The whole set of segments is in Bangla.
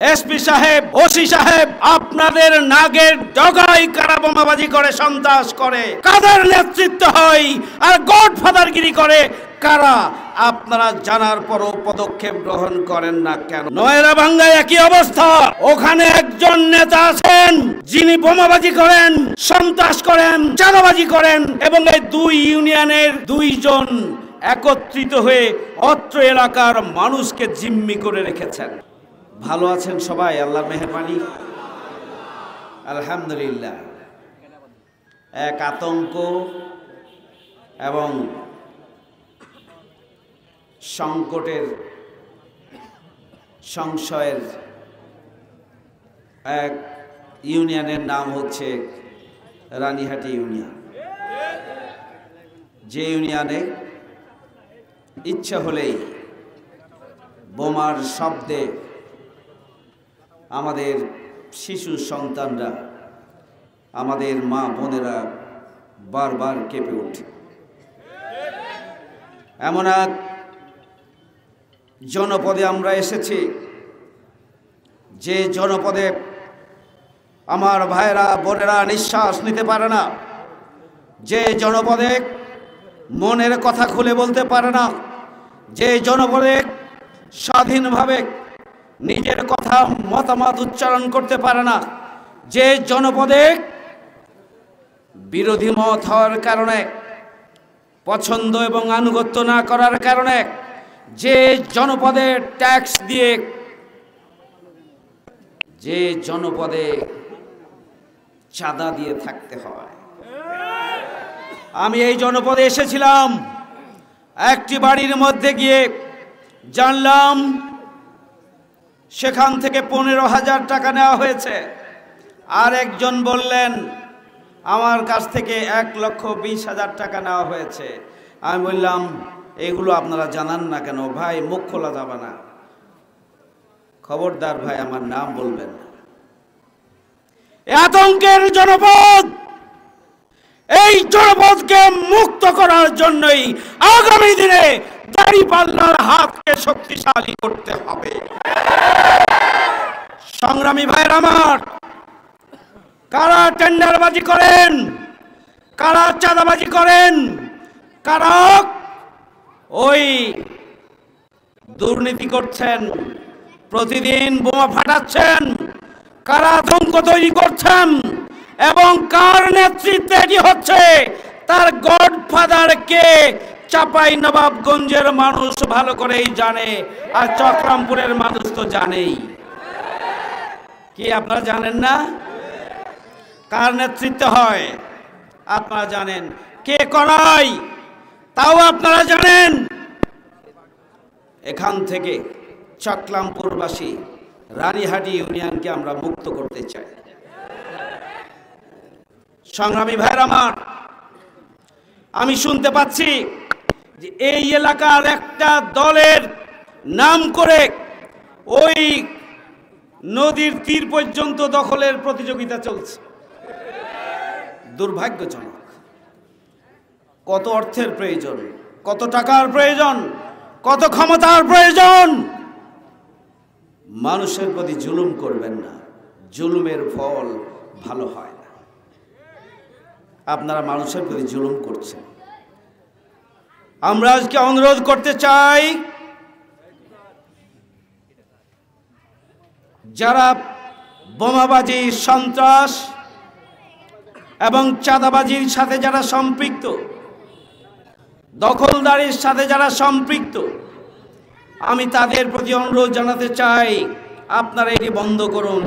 এসপি সাহেব, ওসি সাহেব, আপনাদের নাগের ডগায় কারা বোমাবাজি করে, সন্ত্রাস করে, কাদের নেতৃত্ব হয় আর গডফাদারগিরি করে কারা, আপনারা জানার পরও পদক্ষেপ গ্রহণ করেন না কেন? নয়রা ভাঙ্গায় একই অবস্থা। ওখানে একজন নেতা আছেন যিনি বোমাবাজি করেন, সন্ত্রাস করেন, চাঁদাবাজি করেন, এবং এই দুই ইউনিয়নের দুইজন একত্রিত হয়ে অত্র এলাকার মানুষকে জিম্মি করে রেখেছেন। ভালো আছেন সবাই? আল্লাহর মেহেরবানি, আলহামদুলিল্লাহ। এক আতঙ্ক এবং সংকটের সংশয়ের এক ইউনিয়নের নাম হচ্ছে রানীহাটি ইউনিয়ন। যে ইউনিয়নে ইচ্ছা হলেই বোমার শব্দে আমাদের শিশু সন্তানরা, আমাদের মা বোনেরা বারবার কেঁপে ওঠে। এমন এক জনপদে আমরা এসেছি যে জনপদে আমার ভাইরা বোনেরা নিঃশ্বাস নিতে পারে না, যে জনপদে মনের কথা খুলে বলতে পারে না, যে জনপদে স্বাধীনভাবে নিজের কথা মতামত উচ্চারণ করতে পারে না, যে জনপদে বিরোধী মত হওয়ার কারণে, পছন্দ এবং আনুগত্য না করার কারণে, যে জনপদে ট্যাক্স দিয়ে, যে জনপদে চাঁদা দিয়ে থাকতে হয়। আমি এই জনপদে এসেছিলাম, একটি বাড়ির মধ্যে গিয়ে জানলাম সেখান থেকে 15,000 টাকা নেওয়া হয়েছে। আর একজন বললেন আমার কাছ থেকে 1,20,000 টাকা নেওয়া হয়েছে। আমি বললাম এগুলো আপনারা জানান না কেন? ভাই মুখ খোলা যাবে না। খবরদার ভাই, আমার নাম বলবেন না। আতঙ্কের জনপদ, এই জনপদকে মুক্ত করার জন্যই আগামী দিনে দাঁড়িপাল্লার হাতকে শক্তিশালী করতে হবে। সংগ্রামী ভাইয়ের আমার, কারা টেন্ডারবাজি করেন, কারা চাঁদাবাজি করেন, কারা ওই দুর্নীতি করছেন, প্রতিদিন বোমা ফাটাচ্ছেন, কারা আতঙ্ক তৈরি করছেন এবং কার নেতৃত্বে এটি হচ্ছে, তার গডফাদার কে চাপাই নবাবগঞ্জের মানুষ ভালো করেই জানে, আর চক্রামপুরের মানুষ তো জানেই। কি আপনারা জানেন না? কার নেতৃত্বে হয় আপনারা জানেন, কে করায় তাও আপনারা জানেন। এখান থেকে চকলামপুরবাসী রানীহাটি ইউনিয়নকে আমরা মুক্ত করতে চাই। সংগ্রামী ভাইয়ের আমার, আমি শুনতে পাচ্ছি যে এই এলাকার একটা দলের নাম করে ওই নদীর তীর পর্যন্ত দখলের প্রতিযোগিতা চলছে। দুর্ভাগ্যজনক। কত অর্থের প্রয়োজন, কত টাকার প্রয়োজন, কত ক্ষমতার প্রয়োজন। মানুষের প্রতি জুলুম করবেন না, জুলুমের ফল ভালো হয় না। আপনারা মানুষের প্রতি জুলুম করছেন। আমরা আজকে অনুরোধ করতে চাই, যারা বোমাবাজি, সন্ত্রাস এবং চাঁদাবাজির সাথে যারা সম্পৃক্ত, দখলদারির সাথে যারা সম্পৃক্ত, আমি তাদের প্রতি অনুরোধ জানাতে চাই, আপনারা এটি বন্ধ করুন।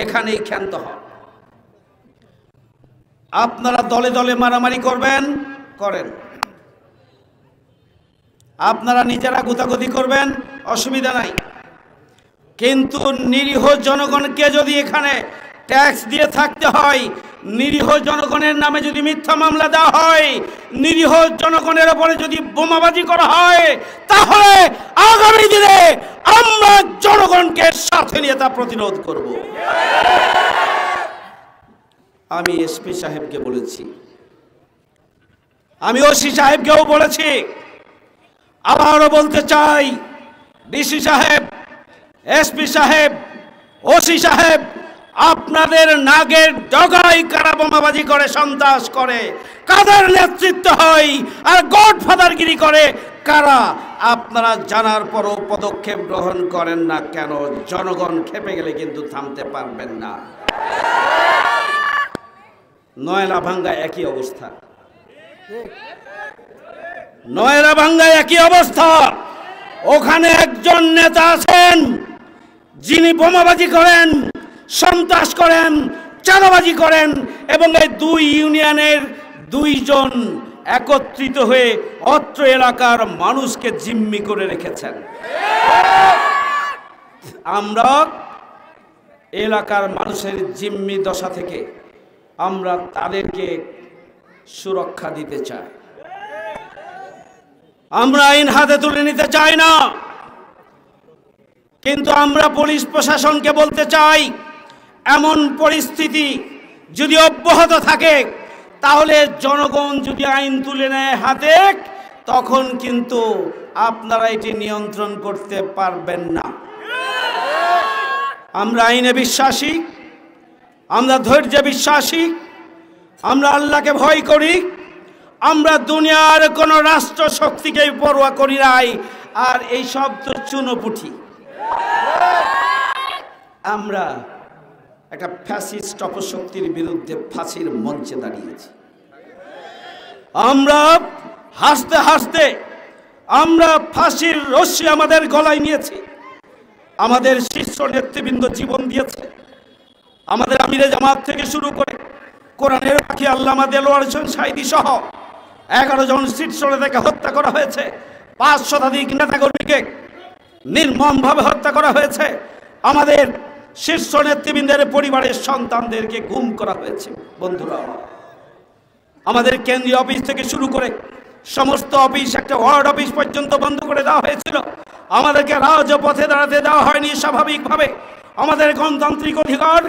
এখানেই ক্ষান্ত হন। আপনারা দলে দলে মারামারি করবেন, করেন। আপনারা নিজেরা গুতাগুতি করবেন, অসুবিধা নাই। কিন্তু নিরীহ জনগণকে যদি এখানে ট্যাক্স দিয়ে থাকতে হয়, নিরীহ জনগণের নামে যদি মিথ্যা মামলা দেওয়া হয়, নিরীহ জনগণের উপরে যদি বোমাবাজি করা হয়, তাহলে আগামী দিনে আমরা জনগণকে সাথে নিয়ে তা প্রতিরোধ করব। আমি এসপি সাহেবকে বলেছি, আমি ওসি সাহেবকেও বলেছি, আবারও বলতে চাই, ডিসি সাহেব, এসপি সাহেব, ওসি সাহেব আপনাদের নাগের ডগায় কারা বোমাবাজি করে, সন্ত্রাস করে, কাদের নেতৃত্ব হয় আর গডফাদারগিরি করে কারা, আপনারা জানার পরও পদক্ষেপ গ্রহণ করেন না কেন? জনগণ খেপে গেলে কিন্তু থামতে পারবেন না। নয়না ভাঙ্গা একই অবস্থা, নয়না ভাঙ্গা একই অবস্থা। ওখানে একজন নেতা আছেন যিনি বোমাবাজি করেন, সন্ত্রাস করেন, চাঁদাবাজি করেন, এবং এই দুই ইউনিয়নের দুইজন একত্রিত হয়ে অত্র এলাকার মানুষকে জিম্মি করে রেখেছেন। আমরা এলাকার মানুষের জিম্মি দশা থেকে আমরা তাদেরকে সুরক্ষা দিতে চাই। আমরা আইন হাতে তুলে নিতে চাই না, কিন্তু আমরা পুলিশ প্রশাসনকে বলতে চাই, এমন পরিস্থিতি যদি অব্যাহত থাকে তাহলে জনগণ যদি আইন তুলে নেয় হাতে, তখন কিন্তু আপনারা এটি নিয়ন্ত্রণ করতে পারবেন না। আমরা আইনে বিশ্বাসী, আমরা ধৈর্যে বিশ্বাসী, আমরা আল্লাহকে ভয় করি, আমরা দুনিয়ার কোনো রাষ্ট্র শক্তিকে পরোয়া করি নাই। আর এই সব তো চুনোপুঁটি। আমরা একটা ফ্যাসিস্ট অপশক্তির বিরুদ্ধে ফাঁসির মঞ্চে দাঁড়িয়েছি। আমরা হাসতে হাসতে আমরা ফাঁসির রশ্মি আমাদের গলায় নিয়েছি। আমাদের শীর্ষ নেতৃবৃন্দ জীবন দিয়েছে। আমাদের আমিরে জামাত থেকে শুরু করে কোরআনের পাখি আল্লামা দেলোয়ার হোসেন সাঈদী সহ 11 জন শীর্ষ নেতাকে হত্যা করা হয়েছে। 5 শতাধিক নেতাকর্মীকে নির্মমভাবে হত্যা করা হয়েছে। আমাদের শীর্ষ নেতৃবৃন্দের পরিবারের সন্তানদেরকে গুম করা হয়েছে। বন্ধুরা, আমাদের কেন্দ্রীয় অফিস থেকে শুরু করে সমস্ত অফিস, একটা ওয়ার্ড অফিস পর্যন্ত বন্ধ করে দেওয়া হয়েছিল। আমাদেরকে রাজপথে দাঁড়াতে দেওয়া হয়নি স্বাভাবিকভাবে। আমাদের গণতান্ত্রিক অধিকার,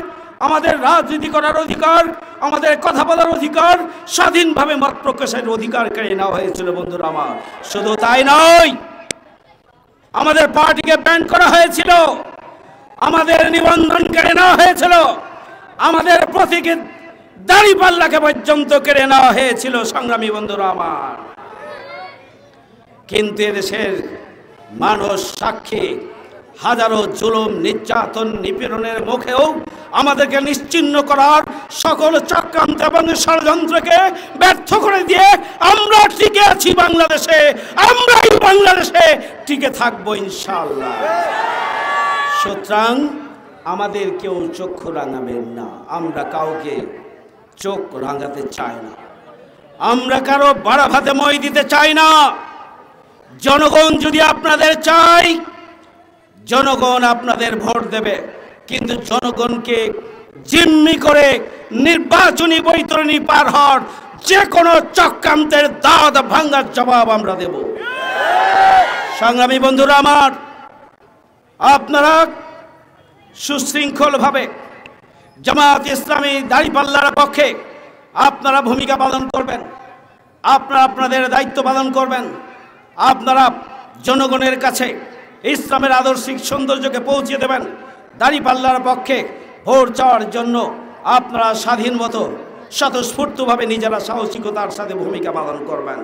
আমাদের রাজনীতি করার অধিকার, আমাদের কথা বলার অধিকার, স্বাধীনভাবে মত প্রকাশের অধিকার কেড়ে নেওয়া হয়েছিল। বন্ধুরা আমার, শুধু তাই নয়, আমাদের পার্টিকে ব্যান করা হয়েছিল, আমাদের নিবন্ধন কেড়ে নেওয়া হয়েছিল, আমাদের প্রতীকের দাড়িপাল্লাকে পর্যন্ত কেড়ে নেওয়া হয়েছিল। সংগ্রামী বন্ধুরা আমার, কিন্তু এদেশের মানুষ সাক্ষী, হাজারো জুলুম, নির্যাতন, নিপীড়নের মুখেও আমাদেরকে নিশ্চিহ্ন করার সকল চক্রান্ত এবং ষড়যন্ত্রকে ব্যর্থ করে দিয়ে আমরা টিকে আছি বাংলাদেশে। আমরাই বাংলাদেশে টিকে থাকবো ইনশাআল্লাহ। সুতরাং আমাদের কেউ চক্ষু রাঙাবেন না। আমরা কাউকে চোখ রাঙাতে চাই না, আমরা কারো বাড়া ভাতে মই দিতে চাই না। জনগণ যদি আপনাদের চাই, জনগণ আপনাদের ভোট দেবে, কিন্তু জনগণকে জিম্মি করে নির্বাচনী বৈতরণী পার হওয়ার যে কোনো চক্রান্তের দাঁত ভাঙ্গার জবাব আমরা দেব। সংগ্রামী বন্ধুরা আমার, আপনারা সুশৃঙ্খলভাবে জামাত ইসলামী দাঁড়িপাল্লার পক্ষে আপনারা ভূমিকা পালন করবেন, আপনারা আপনাদের দায়িত্ব পালন করবেন। আপনারা জনগণের কাছে ইসলামের আদর্শিক সৌন্দর্যকে পৌঁছে দেবেন। দাঁড়িপাল্লার পক্ষে ভোট চাওয়ার জন্য আপনারা স্বাধীন মতো স্বতঃস্ফূর্তভাবে নিজেরা সাহসিকতার সাথে ভূমিকা পালন করবেন।